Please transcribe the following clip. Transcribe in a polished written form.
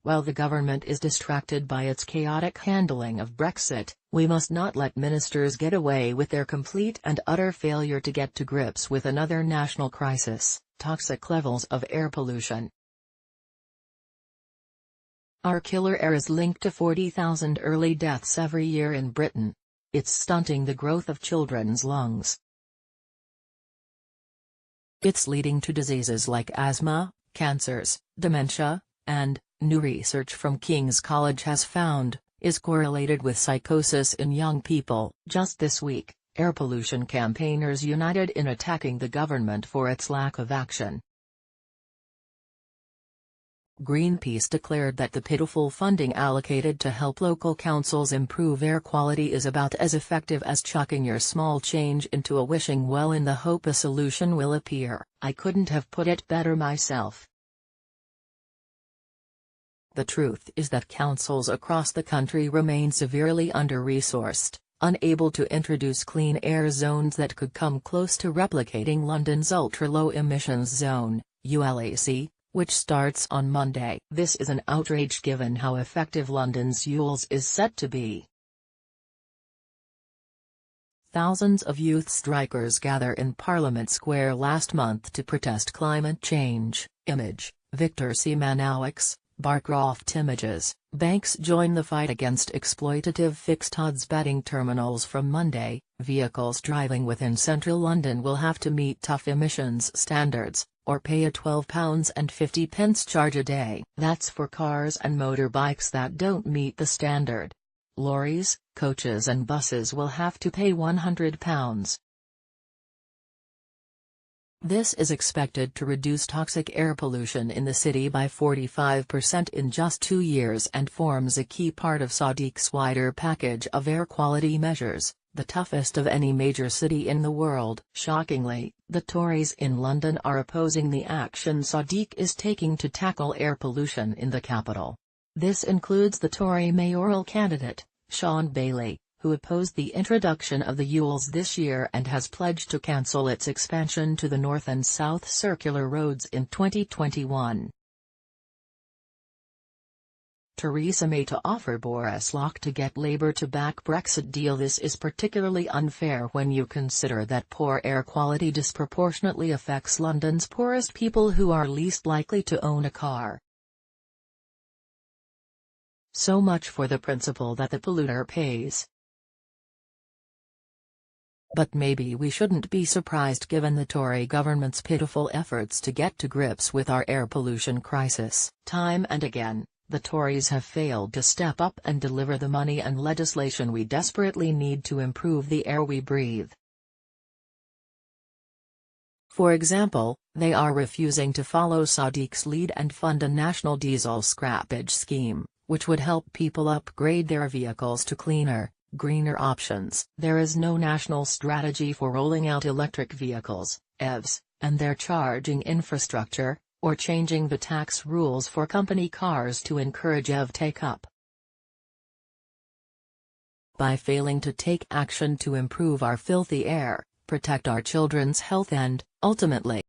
While the government is distracted by its chaotic handling of Brexit, we must not let ministers get away with their complete and utter failure to get to grips with another national crisis: toxic levels of air pollution. Our killer air is linked to 40,000 early deaths every year in Britain. It's stunting the growth of children's lungs. It's leading to diseases like asthma, cancers, dementia, and, new research from King's College has found, is correlated with psychosis in young people. Just this week, air pollution campaigners united in attacking the government for its lack of action. Greenpeace declared that the pitiful funding allocated to help local councils improve air quality is about as effective as chucking your small change into a wishing well in the hope a solution will appear. I couldn't have put it better myself. The truth is that councils across the country remain severely under-resourced, unable to introduce clean air zones that could come close to replicating London's ultra-low emissions zone, ULEZ, which starts on Monday. This is an outrage given how effective London's ULEZ is set to be. Thousands of youth strikers gather in Parliament Square last month to protest climate change. Image, Victor C. Manowix, Barcroft Images. Banks join the fight against exploitative fixed odds betting terminals from Monday. Vehicles driving within central London will have to meet tough emissions standards, or pay a £12.50 charge a day. That's for cars and motorbikes that don't meet the standard. Lorries, coaches and buses will have to pay £100. This is expected to reduce toxic air pollution in the city by 45% in just 2 years and forms a key part of Sadiq's wider package of air quality measures, the toughest of any major city in the world. Shockingly, the Tories in London are opposing the action Sadiq is taking to tackle air pollution in the capital. This includes the Tory mayoral candidate, Sean Bailey, who opposed the introduction of the ULEZ this year and has pledged to cancel its expansion to the north and south circular roads in 2021. Theresa May to offer Boris Lock to get Labour to back Brexit deal. This is particularly unfair when you consider that poor air quality disproportionately affects London's poorest people who are least likely to own a car. So much for the principle that the polluter pays. But maybe we shouldn't be surprised given the Tory government's pitiful efforts to get to grips with our air pollution crisis. Time and again, the Tories have failed to step up and deliver the money and legislation we desperately need to improve the air we breathe. For example, they are refusing to follow Sadiq's lead and fund a national diesel scrappage scheme, which would help people upgrade their vehicles to cleaner, greener options. There is no national strategy for rolling out electric vehicles, EVs, and their charging infrastructure, or changing the tax rules for company cars to encourage EV take-up. By failing to take action to improve our filthy air, protect our children's health and, ultimately,